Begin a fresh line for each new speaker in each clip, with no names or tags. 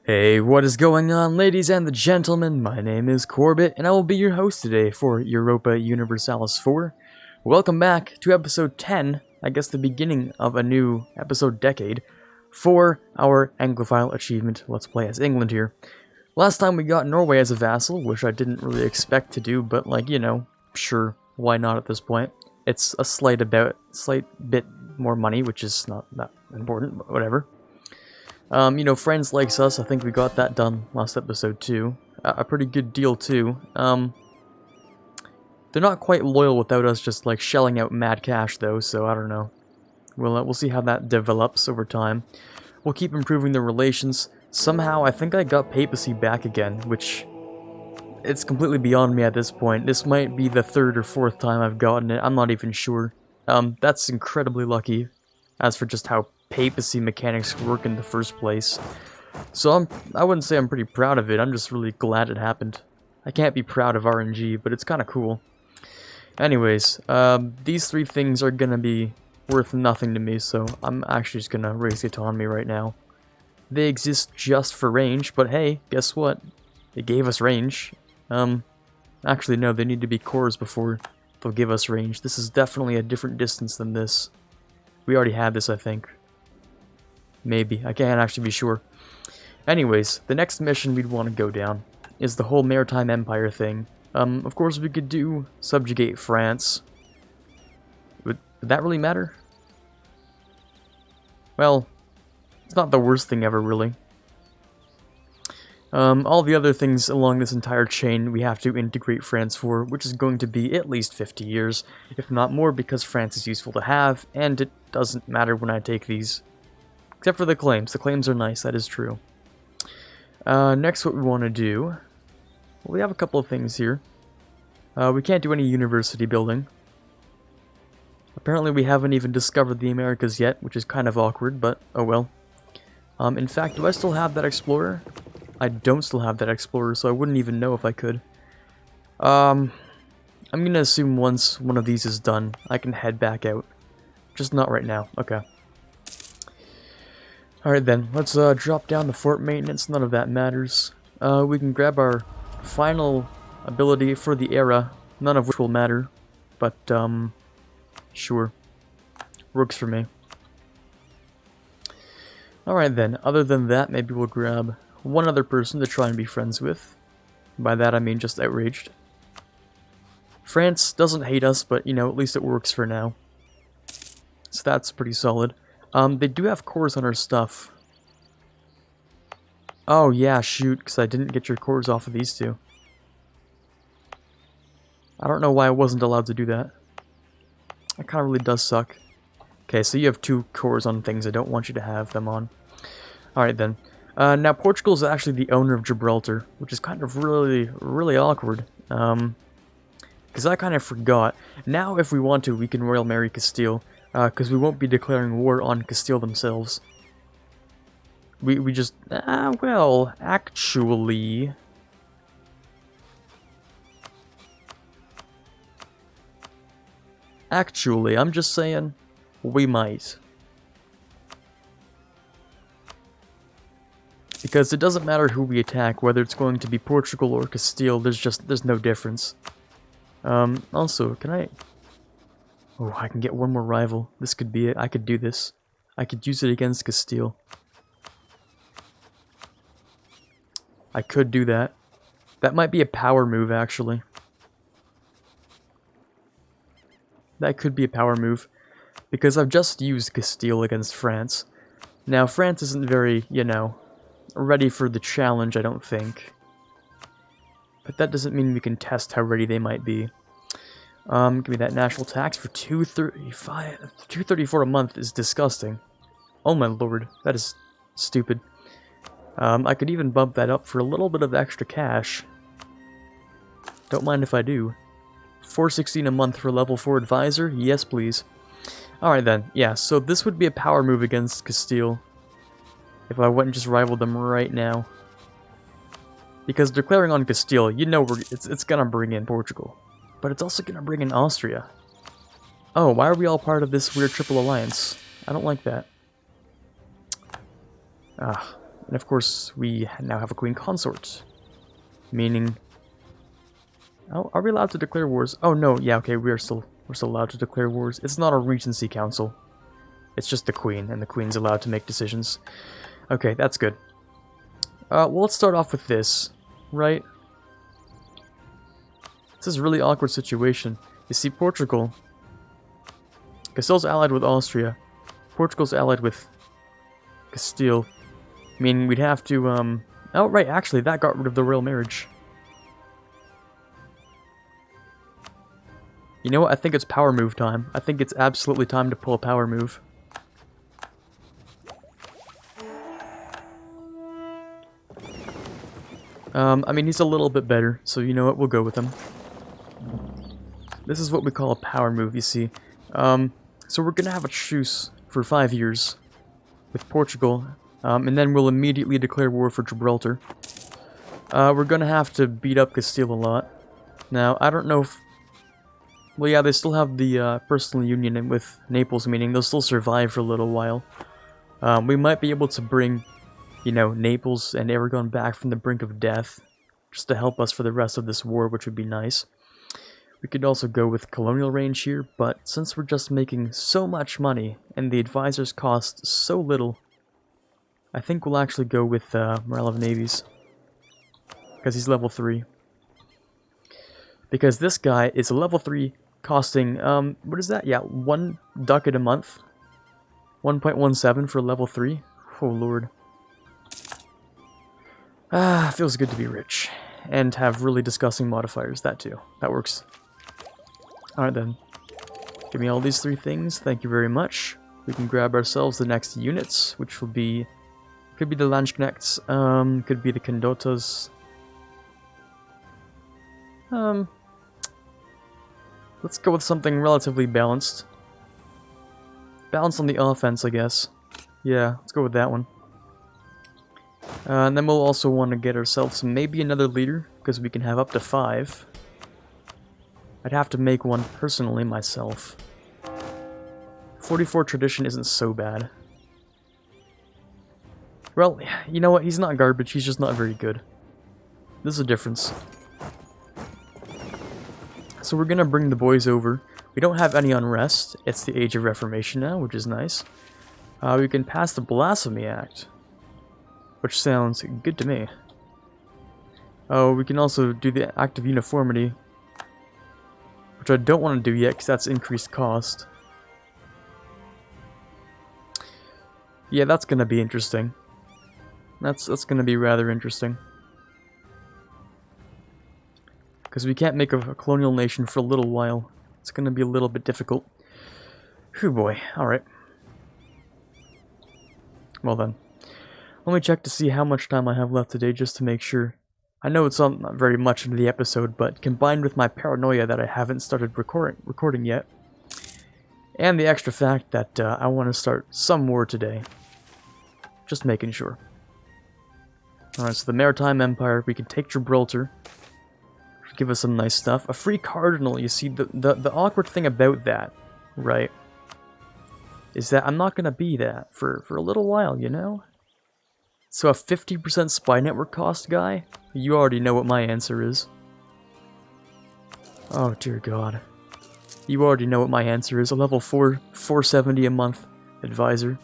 Hey, what is going on, ladies and the gentlemen? My name is Quarbit, and I will be your host today for Europa Universalis 4. Welcome back to episode 10, I guess the beginning of a new episode decade, for our Anglophile achievement Let's Play as England here. Last time we got Norway as a vassal, which I didn't really expect to do, but sure, why not at this point? It's a slight bit more money, which is not that important, but whatever. Friends likes us, I think we got that done last episode too. A pretty good deal too. They're not quite loyal without us just like shelling out mad cash though, so I don't know. We'll see how that develops over time. We'll keep improving the relations. Somehow, I think I got papacy back again, which it's completely beyond me at this point. This might be the third or fourth time I've gotten it, I'm not even sure. That's incredibly lucky, as for just how papacy mechanics work in the first place. So I wouldn't say I'm pretty proud of it, I'm just really glad it happened. I can't be proud of RNG, but it's kind of cool. Anyways, these three things are gonna be worth nothing to me, so I'm actually just gonna raise the autonomy right now. They exist just for range, but hey, guess what? They gave us range. Actually no, they need to be cores before they'll give us range. This is definitely a different distance than this. We already had this, I think. Maybe. I can't actually be sure. Anyways, the next mission we'd want to go down is the whole Maritime Empire thing. Of course we could do subjugate France. Would that really matter? Well, it's not the worst thing ever, really. All the other things along this entire chain we have to integrate France for, which is going to be at least 50 years, if not more, because France is useful to have, and it doesn't matter when I take these. Except for the claims. The claims are nice, that is true. Next, what we want to do... Well, we have a couple of things here. We can't do any university building. Apparently we haven't even discovered the Americas yet, which is kind of awkward, but oh well. In fact, do I still have that explorer? I don't still have that explorer, so I wouldn't even know if I could. I'm gonna assume once one of these is done, I can head back out. Just not right now. Okay. Alright then, let's drop down to fort maintenance, none of that matters. We can grab our final ability for the era, none of which will matter, but sure. Works for me. Alright then, other than that, maybe we'll grab one other person to try and be friends with. By that I mean just outraged. France doesn't hate us, but at least it works for now. So that's pretty solid. They do have cores on our stuff. Oh yeah, shoot, because I didn't get your cores off of these two. I don't know why I wasn't allowed to do that. That kind of really does suck. Okay, so you have two cores on things I don't want you to have them on. Alright then. Now Portugal is actually the owner of Gibraltar, which is kind of really awkward. Because I kind of forgot. Now if we want to, we can Royal Marry Castile. Because we won't be declaring war on Castile themselves. We just... well, actually... I'm just saying, we might. Because it doesn't matter who we attack, whether it's going to be Portugal or Castile, there's no difference. Also, can I... Oh, I can get one more rival. This could be it. I could do this. I could use it against Castile. I could do that. That might be a power move, actually. That could be a power move. Because I've just used Castile against France. Now, France isn't very, ready for the challenge, I don't think. But that doesn't mean we can test how ready they might be. Give me that national tax for $234 a month is disgusting. Oh my lord, that is stupid. I could even bump that up for a little bit of extra cash. Don't mind if I do. $416 a month for level 4 advisor? Yes, please. Alright then, yeah, so this would be a power move against Castile. If I went and just rivaled them right now. Because declaring on Castile, it's gonna bring in Portugal. But it's also gonna bring in Austria. Oh, why are we all part of this weird triple alliance? I don't like that. And of course, we now have a queen consort. Meaning... Oh, are we allowed to declare wars? Oh no, yeah, okay, we're still allowed to declare wars. It's not a regency council. It's just the queen, and the queen's allowed to make decisions. Okay, that's good. Well, let's start off with this, right? This is a really awkward situation. You see, Portugal... Castile's allied with Austria. Portugal's allied with Castile. Meaning we'd have to, Oh, right, actually, that got rid of the royal marriage. You know what? I think it's power move time. I think it's absolutely time to pull a power move. I mean, he's a little bit better, so you know what? We'll go with him. This is what we call a power move, you see. So we're gonna have a truce for 5 years with Portugal, and then we'll immediately declare war for Gibraltar. We're gonna have to beat up Castile a lot. Now, I don't know if... Well, yeah, they still have the personal union with Naples, meaning they'll still survive for a little while. We might be able to bring, you know, Naples and Aragon back from the brink of death, just to help us for the rest of this war, which would be nice. We could also go with colonial range here, but since we're just making so much money, and the advisors cost so little, I think we'll actually go with Morale of Navies. Because he's level 3. Because this guy is a level 3 costing, what is that? Yeah, 1 ducat a month. 1.17 for level 3. Oh lord. Ah, feels good to be rich. And have really disgusting modifiers, that too. That works. Alright then. Give me all these 3 things, thank you very much. We can grab ourselves the next units, which will be... Could be the Landsknechts, could be the Condotas. Let's go with something relatively balanced. Balanced on the offense, I guess. Yeah, let's go with that one. And then we'll also want to get ourselves maybe another leader, because we can have up to 5. I'd have to make one personally myself. 44 tradition isn't so bad. Well, you know what? He's not garbage, he's just not very good. There's a difference. So we're gonna bring the boys over. We don't have any unrest. It's the age of Reformation now, which is nice. We can pass the Blasphemy Act, which sounds good to me. Oh, we can also do the Act of Uniformity, which I don't want to do yet because that's increased cost. Yeah, that's gonna be interesting. That's gonna be rather interesting. Because we can't make a colonial nation for a little while. It's gonna be a little bit difficult. Whew boy, alright. Well then. Let me check to see how much time I have left today just to make sure. I know it's not very much into the episode, but combined with my paranoia that I haven't started recording yet, and the extra fact that I want to start some war today. Just making sure. Alright, so the Maritime Empire, we can take Gibraltar. Give us some nice stuff. A free cardinal, you see, the awkward thing about that, right, is that I'm not going to be that for a little while, you know? So a 50% spy network cost guy? You already know what my answer is. Oh dear god. You already know what my answer is. A level 4, 470 a month advisor.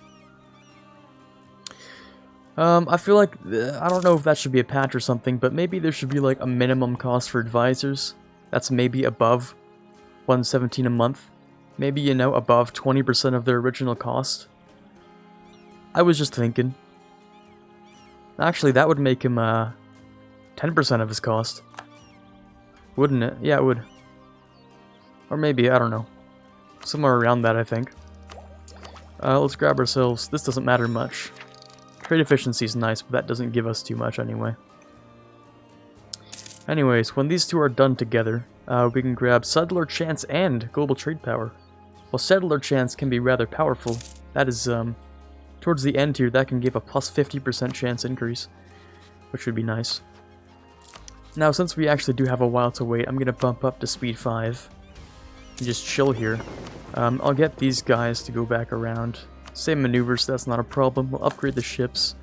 I feel like, I don't know if that should be a patch or something, but maybe there should be like a minimum cost for advisors. That's maybe above 117 a month. Maybe, you know, above 20% of their original cost. I was just thinking. Actually, that would make him, 10% of his cost. Wouldn't it? Yeah, it would. Or maybe, I don't know. Somewhere around that, I think. Let's grab ourselves. This doesn't matter much. Trade efficiency is nice, but that doesn't give us too much anyway. Anyways, when these two are done together, we can grab Settler Chance and Global Trade Power. While Settler Chance can be rather powerful, that is, towards the end here, that can give a plus 50% chance increase, which would be nice. Now, since we actually do have a while to wait, I'm going to bump up to speed 5 and just chill here. I'll get these guys to go back around. Same maneuvers, so that's not a problem. We'll upgrade the ships.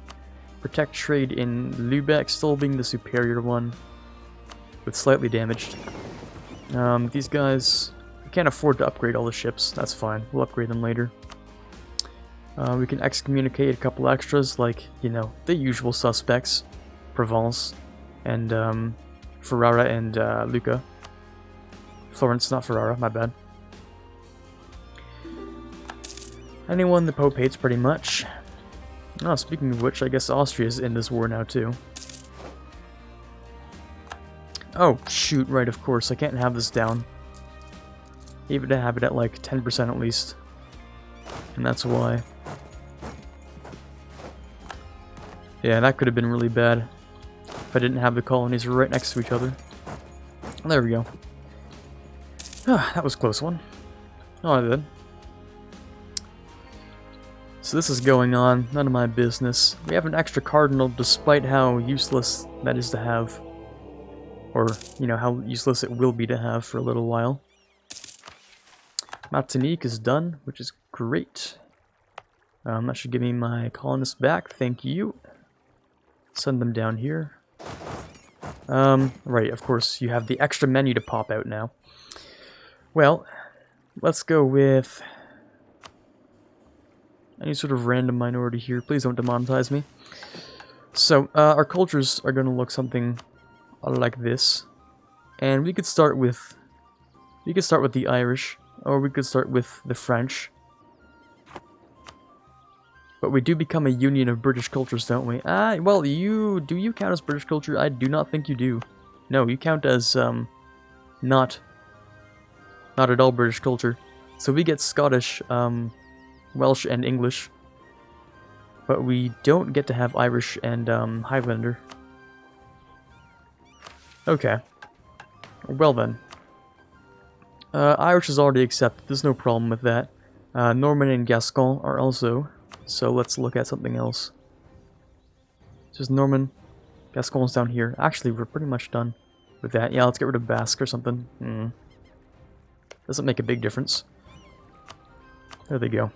Protect trade in Lübeck, still being the superior one, with slightly damaged. These guys, we can't afford to upgrade all the ships. That's fine. We'll upgrade them later. We can excommunicate a couple extras, like, you know, the usual suspects. Provence, and Ferrara and Lucca. Florence, not Ferrara, my bad. Anyone the Pope hates, pretty much. Oh, speaking of which, I guess Austria's in this war now, too. Oh, shoot, right, of course, I can't have this down. Even to have it at, like, 10% at least. And that's why. Yeah, that could have been really bad if I didn't have the colonies right next to each other. There we go. Ah, that was a close one. Oh, I did. So this is going on, none of my business. We have an extra cardinal despite how useless that is to have. Or, you know, how useless it will be to have for a little while. Martinique is done, which is great. That should give me my colonists back, thank you. Send them down here. Right, of course, you have the extra menu to pop out now. Well, let's go with any sort of random minority here. Please don't demonetize me. So, our cultures are going to look something like this. And we could start with the Irish, or we could start with the French. But we do become a union of British cultures, don't we? Ah, well, do you count as British culture? I do not think you do. No, you count as, not at all British culture. So we get Scottish, Welsh, and English. But we don't get to have Irish and, Highlander. Okay. Well then. Irish is already accepted, there's no problem with that. Norman and Gascon are also... So let's look at something else. This is Norman. Gascon's down here. Actually, we're pretty much done with that. Yeah, let's get rid of Basque or something. Doesn't make a big difference. There they go.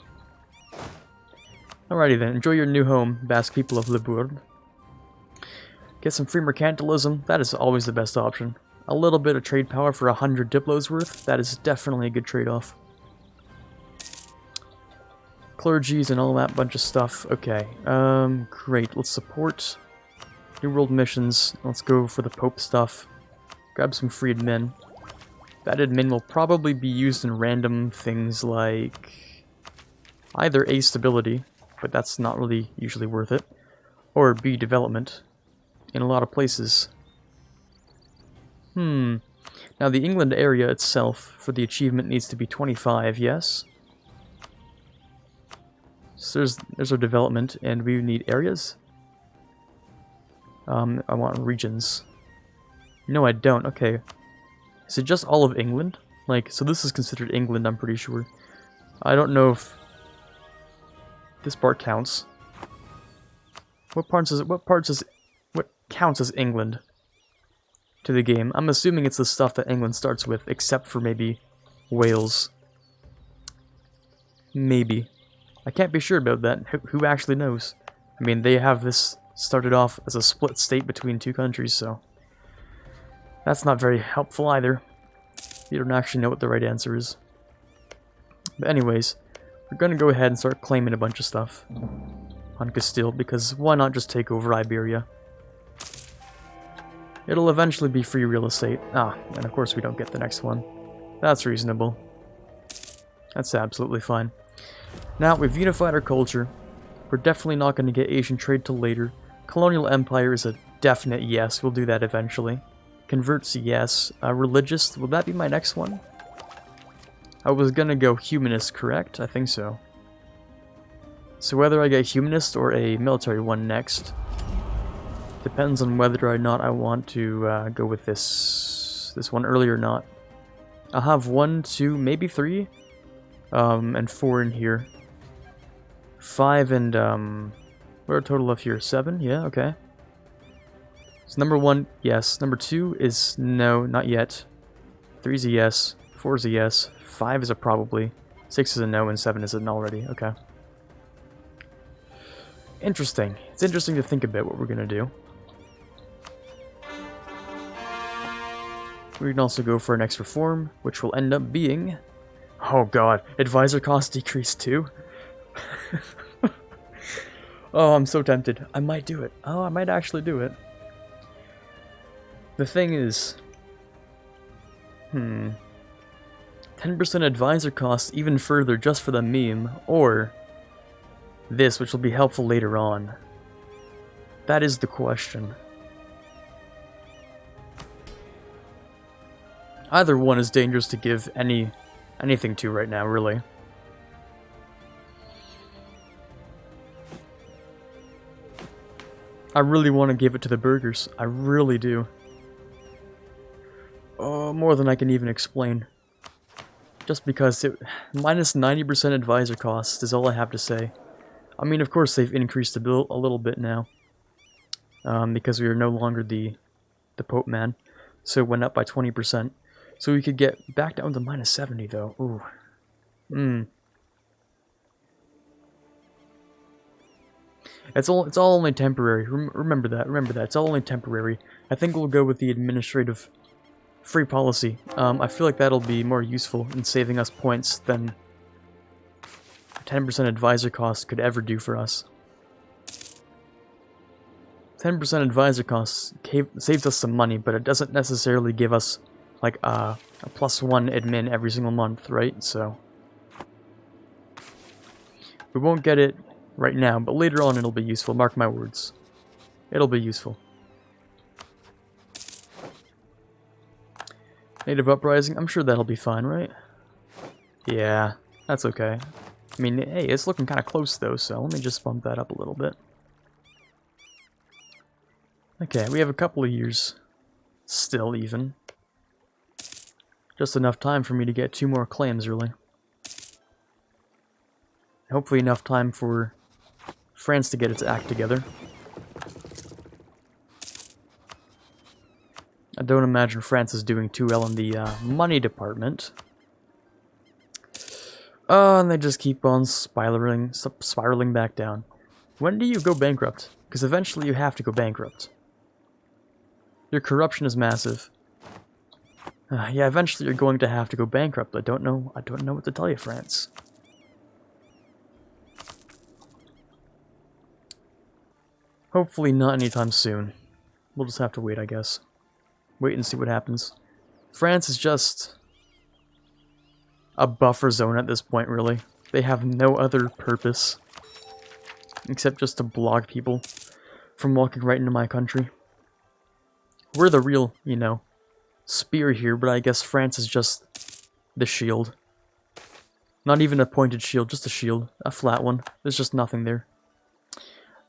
Alrighty then. Enjoy your new home, Basque people of Libourne. Get some free mercantilism. That is always the best option. A little bit of trade power for 100 diplos worth. That is definitely a good trade-off. Clergies and all that bunch of stuff. Okay, great. Let's support New World missions. Let's go for the Pope stuff. Grab some freed men. That admin will probably be used in random things like either A, stability, but that's not really usually worth it, or B, development in a lot of places. Now the England area itself for the achievement needs to be 25, yes? So there's our development, and we need areas. I want regions. No, I don't. Okay. Is it just all of England? Like, so this is considered England, I'm pretty sure. I don't know if this part counts. What counts as England to the game? I'm assuming it's the stuff that England starts with, except for maybe Wales. Maybe. I can't be sure about that. Who actually knows? I mean, they have this started off as a split state between two countries, so that's not very helpful either. You don't actually know what the right answer is. But anyways, we're going to go ahead and start claiming a bunch of stuff on Castile, because why not just take over Iberia? It'll eventually be free real estate. Ah, and of course we don't get the next one. That's reasonable. That's absolutely fine. Now, we've unified our culture. We're definitely not going to get Asian trade till later. Colonial Empire is a definite yes. We'll do that eventually. Converts, yes. Religious, will that be my next one? I was going to go humanist, correct? I think so. So whether I get humanist or a military one next depends on whether or not I want to go with this one early or not. I'll have 1, 2, maybe 3. And 4 in here. 5 and, what are a total of here? 7? Yeah, okay. So number 1, yes. Number 2 is no, not yet. 3 is a yes. 4 is a yes. 5 is a probably. 6 is a no, and 7 is an already. Okay. Interesting. It's interesting to think about what we're gonna do. We can also go for an next reform, which will end up being... Oh god, advisor costs decrease too? Oh, I'm so tempted. I might do it. Oh, I might actually do it. The thing is... 10% advisor costs even further just for the meme, or this, which will be helpful later on. That is the question. Either one is dangerous to give anything to right now, really. I really want to give it to the burgers. I really do. Oh, more than I can even explain. Just because it... minus 90% advisor cost is all I have to say. I mean, of course they've increased the bill a little bit now. Because we are no longer the Pope man. So it went up by 20%. So we could get back down to minus 70 though. Ooh. It's all only temporary. Remember that. Remember that. It's all only temporary. I think we'll go with the administrative free policy. I feel like that'll be more useful in saving us points than 10% advisor costs could ever do for us. 10% advisor costs saves us some money, but it doesn't necessarily give us like a +1 admin every single month, right? So we won't get it right now, but later on it'll be useful, mark my words. It'll be useful. Native uprising, I'm sure that'll be fine, right? Yeah, that's okay. I mean, hey, it's looking kind of close though, so let me just bump that up a little bit. Okay, we have a couple of years still, even. Just enough time for me to get 2 more claims, really. Hopefully enough time for France to get its act together. I don't imagine France is doing too well in the money department. And they just keep on spiraling back down. When do you go bankrupt? Because eventually you have to go bankrupt. Your corruption is massive. Yeah, eventually you're going to have to go bankrupt. I don't know what to tell you, France. Hopefully not anytime soon. We'll just have to wait, I guess. Wait and see what happens. France is just a buffer zone at this point, really. They have no other purpose except just to block people from walking right into my country. We're the real, you know, spear here, but I guess France is just the shield. Not even a pointed shield, just a shield. A flat one. There's just nothing there.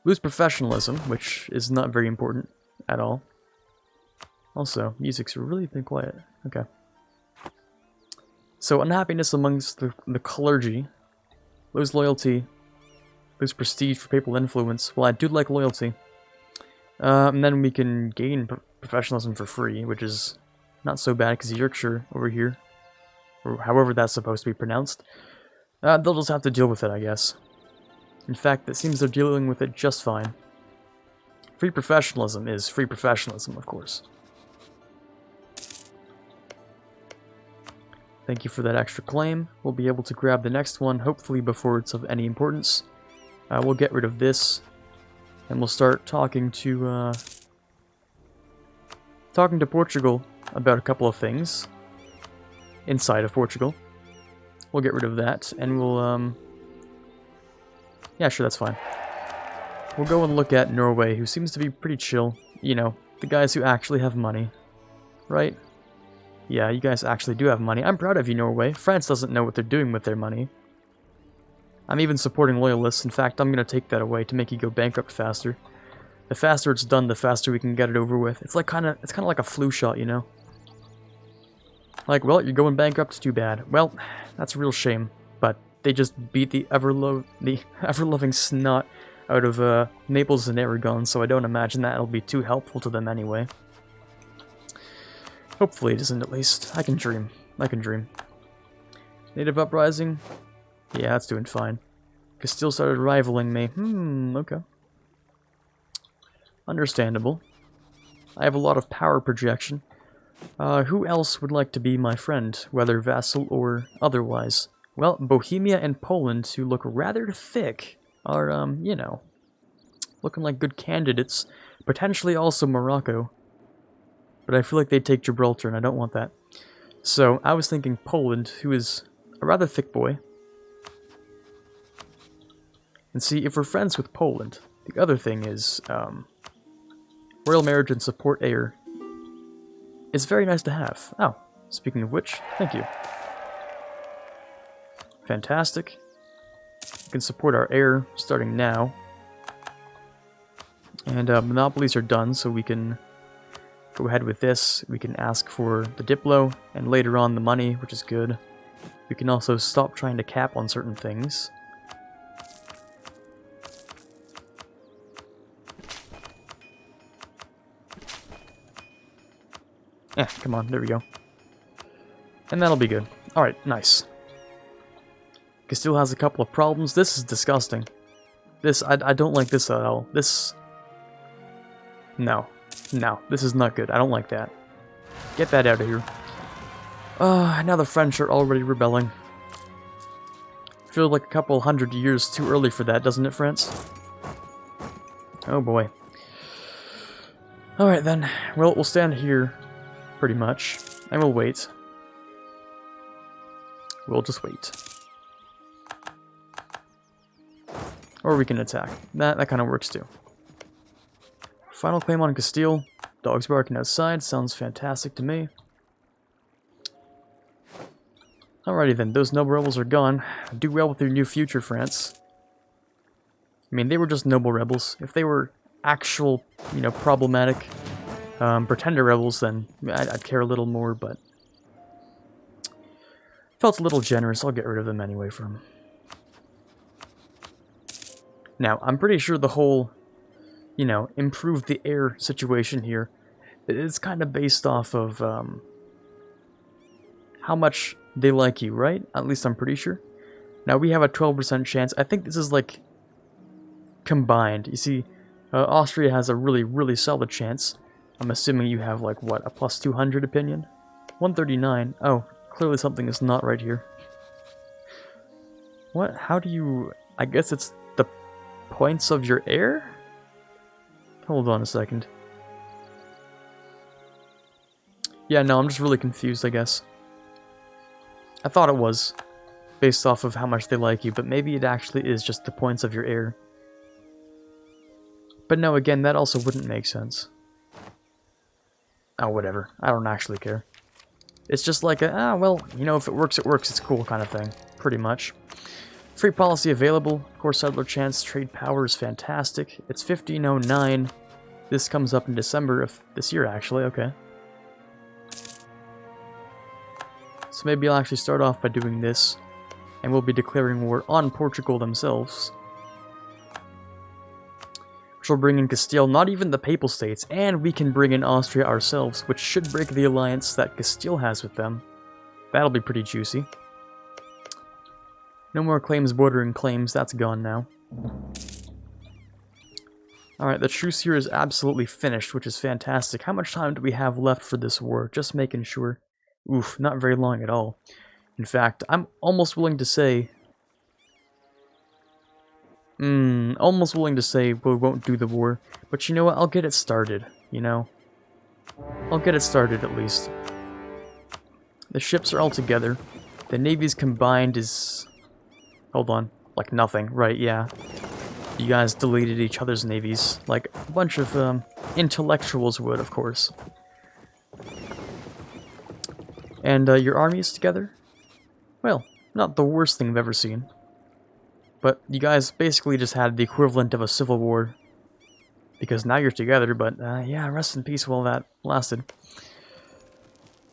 Lose professionalism, which is not very important at all. Also, music's really been quiet. Okay. So, unhappiness amongst the clergy. Lose loyalty. Lose prestige for papal influence. Well, I do like loyalty. And then we can gain professionalism for free, which is not so bad, because Yorkshire over here, or however that's supposed to be pronounced, they'll just have to deal with it, I guess. In fact, it seems they're dealing with it just fine. Free professionalism is free professionalism, of course. Thank you for that extra claim. We'll be able to grab the next one, hopefully before it's of any importance. We'll get rid of this, and we'll start talking to Portugal about a couple of things inside of Portugal. We'll get rid of that, and we'll yeah, sure, that's fine. We'll go and look at Norway, who seems to be pretty chill. You know, the guys who actually have money, right? Yeah, you guys actually do have money. I'm proud of you, Norway. France doesn't know what they're doing with their money. I'm even supporting loyalists. In fact, I'm going to take that away to make you go bankrupt faster. The faster it's done, the faster we can get it over with. It's kind of like a flu shot, you know? Like, well, you're going bankrupt, too bad. Well, that's a real shame. But they just beat the ever-loving snot out of Naples and Aragon, so I don't imagine that'll be too helpful to them anyway. Hopefully it isn't, at least. I can dream. I can dream. Native uprising? Yeah, that's doing fine. Castile started rivaling me. Okay. Understandable. I have a lot of power projection. Who else would like to be my friend, whether vassal or otherwise? Well, Bohemia and Poland, who look rather thick, are, you know, looking like good candidates. Potentially also Morocco. But I feel like they'd take Gibraltar, and I don't want that. So, I was thinking Poland, who is a rather thick boy. And see, if we're friends with Poland, the other thing is, royal marriage and support heir is very nice to have. Oh, speaking of which, thank you. Fantastic. We can support our heir starting now. And monopolies are done, so we can go ahead with this. We can ask for the Diplo, and later on the money, which is good. We can also stop trying to cap on certain things. Come on, there we go. And that'll be good. Alright, nice. Castile has a couple of problems. This is disgusting. This, I don't like this at all. This... No. No, this is not good. I don't like that. Get that out of here. Now the French are already rebelling. Feels like a couple hundred years too early for that, doesn't it, France? Oh boy. Alright then. Well, we'll stand here, pretty much, and we'll wait. We'll just wait. Or we can attack. That kind of works too. Final claim on Castile. Dogs barking outside. Sounds fantastic to me. Alrighty then, those noble rebels are gone. Do well with your new future, France. I mean, they were just noble rebels. If they were actual, you know, problematic pretender rebels, then I'd care a little more, but... Felt a little generous. I'll get rid of them anyway from... Now, I'm pretty sure the whole, you know, improve the air situation here is kind of based off of how much they like you, right? At least I'm pretty sure. Now, we have a 12% chance. I think this is, like, combined. You see, Austria has a really, really solid chance. I'm assuming you have, like, what, a plus 200 opinion? 139. Oh, clearly something is not right here. What? How do you... I guess it's the points of your heir? Hold on a second. Yeah, no, I'm just really confused, I guess. I thought it was, based off of how much they like you, but maybe it actually is just the points of your heir. But no, again, that also wouldn't make sense. Oh, whatever. I don't actually care. It's just like a, well, you know, if it works, it's cool kind of thing. Pretty much. Free policy available. Core settler chance. Trade power is fantastic. It's 1509. This comes up in December of this year, actually. Okay. So maybe I'll actually start off by doing this. And we'll be declaring war on Portugal themselves. Which will bring in Castile, not even the Papal States, and we can bring in Austria ourselves, which should break the alliance that Castile has with them. That'll be pretty juicy. No more claims bordering claims, that's gone now. Alright, the truce here is absolutely finished, which is fantastic. How much time do we have left for this war? Just making sure. Oof, not very long at all. In fact, I'm almost willing to say... almost willing to say we won't do the war. But you know what, I'll get it started, you know? I'll get it started at least. The ships are all together. The navies combined is... Hold on. Like nothing. Right, yeah. You guys deleted each other's navies. Like a bunch of intellectuals would, of course. And your army is together? Well, not the worst thing I've ever seen. But you guys basically just had the equivalent of a civil war. Because now you're together, but yeah, rest in peace while that lasted.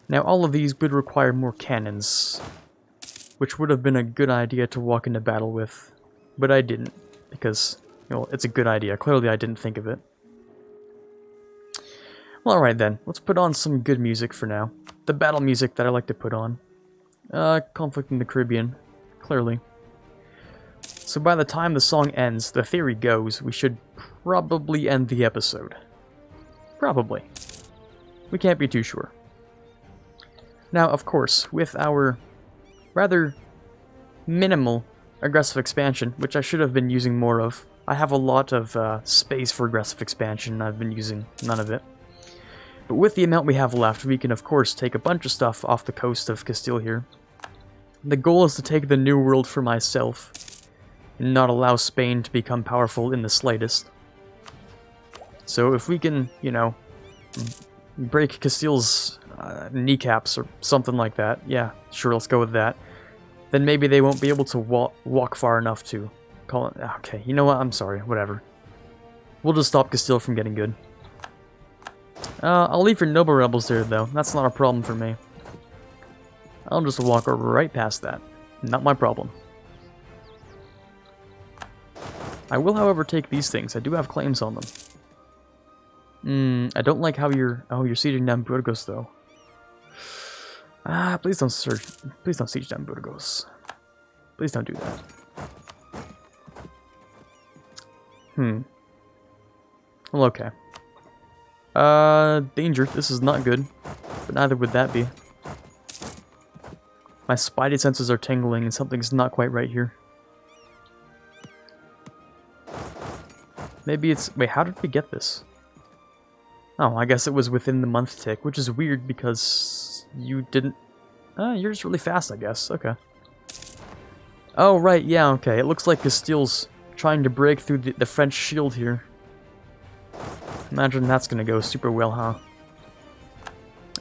Now all of these would require more cannons. Which would have been a good idea to walk into battle with. But I didn't. Because, well, it's a good idea. Clearly I didn't think of it. Well, alright then. Let's put on some good music for now. The battle music that I like to put on. Conflict in the Caribbean. Clearly. So by the time the song ends, the theory goes, we should probably end the episode. Probably. We can't be too sure. Now, of course, with our rather minimal aggressive expansion, which I should have been using more of. I have a lot of space for aggressive expansion, and I've been using none of it. But with the amount we have left, we can of course take a bunch of stuff off the coast of Castile here. The goal is to take the New World for myself, and not allow Spain to become powerful in the slightest. So if we can, you know, break Castile's kneecaps or something like that, yeah, sure, let's go with that. Then maybe they won't be able to walk far enough to call it. Okay, you know what? I'm sorry. Whatever. We'll just stop Castile from getting good. I'll leave your noble rebels there, though. That's not a problem for me. I'll just walk right past that. Not my problem. I will, however, take these things. I do have claims on them. I don't like how you're sieging down Burgos, though. Please don't siege down Burgos. Please don't do that. Well, okay. Danger. This is not good. But neither would that be. My spidey senses are tingling and something's not quite right here. Maybe it's... Wait, how did we get this? Oh, I guess it was within the month tick, which is weird because you didn't... you're just really fast, I guess. Okay. Oh, right, yeah, okay. It looks like Castile's trying to break through the French shield here. Imagine that's gonna go super well, huh?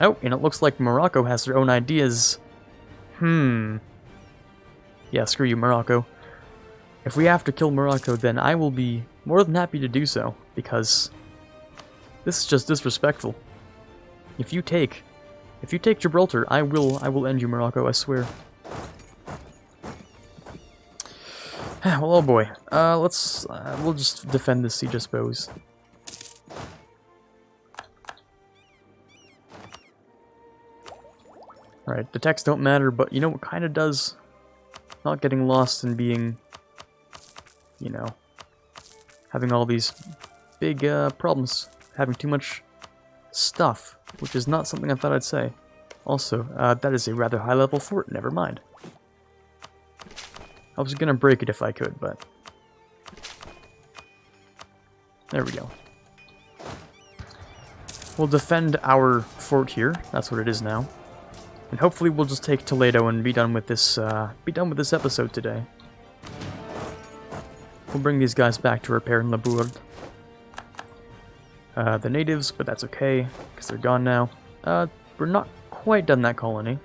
Oh, and it looks like Morocco has their own ideas. Yeah, screw you, Morocco. If we have to kill Morocco, then I will be more than happy to do so, because this is just disrespectful. If you take Gibraltar, I will end you, Morocco, I swear. Well, oh boy. We'll just defend this siege, I suppose. Alright, the text don't matter, but you know what kind of does? Not getting lost and being, you know, having all these big problems. Having too much stuff, which is not something I thought I'd say. Also, that is a rather high-level fort, never mind. I was gonna break it if I could, but... There we go. We'll defend our fort here, that's what it is now. And hopefully we'll just take Toledo and be done with this episode today. We'll bring these guys back to repair in La Bourde. The natives, but that's okay, because they're gone now. We're not quite done that colony.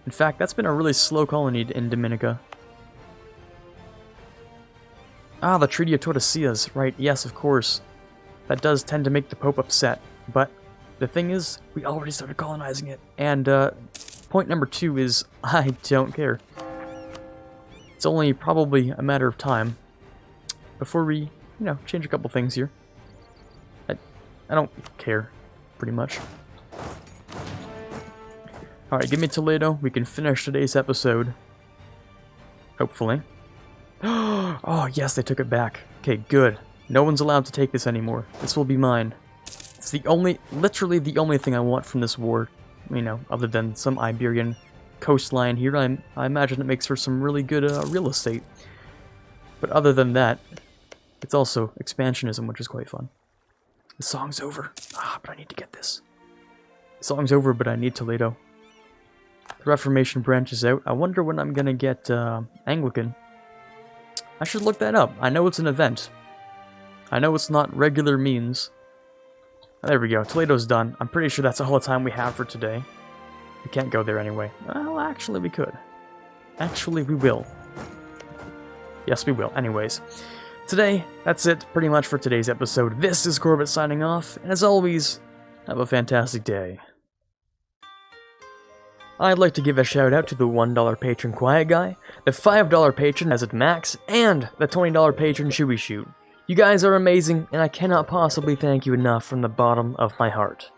In fact, that's been a really slow colony in Dominica. Ah, the Treaty of Tordesillas, right, yes, of course. That does tend to make the Pope upset, but the thing is, we already started colonizing it. And, point number 2 is, I don't care. It's only probably a matter of time before we, you know, change a couple things here. I don't care, pretty much. Alright, give me Toledo. We can finish today's episode. Hopefully. Oh, yes, they took it back. Okay, good. No one's allowed to take this anymore. This will be mine. It's the only, literally the only thing I want from this war. You know, other than some Iberian coastline here. I imagine it makes for some really good real estate. But other than that, it's also expansionism, which is quite fun. The song's over. Ah, but I need to get this. The song's over, but I need Toledo. The Reformation branches out. I wonder when I'm gonna get Anglican. I should look that up. I know it's an event. I know it's not regular means. There we go. Toledo's done. I'm pretty sure that's all the time we have for today. We can't go there anyway. Well, actually we could. Actually we will. Yes, we will. Anyways. Today, that's it pretty much for today's episode. This is Quarbit signing off, and as always, have a fantastic day. I'd like to give a shout out to the $1 patron Quiet Guy, the $5 patron As It Max, and the $20 patron Chewy Shoot. You guys are amazing, and I cannot possibly thank you enough from the bottom of my heart.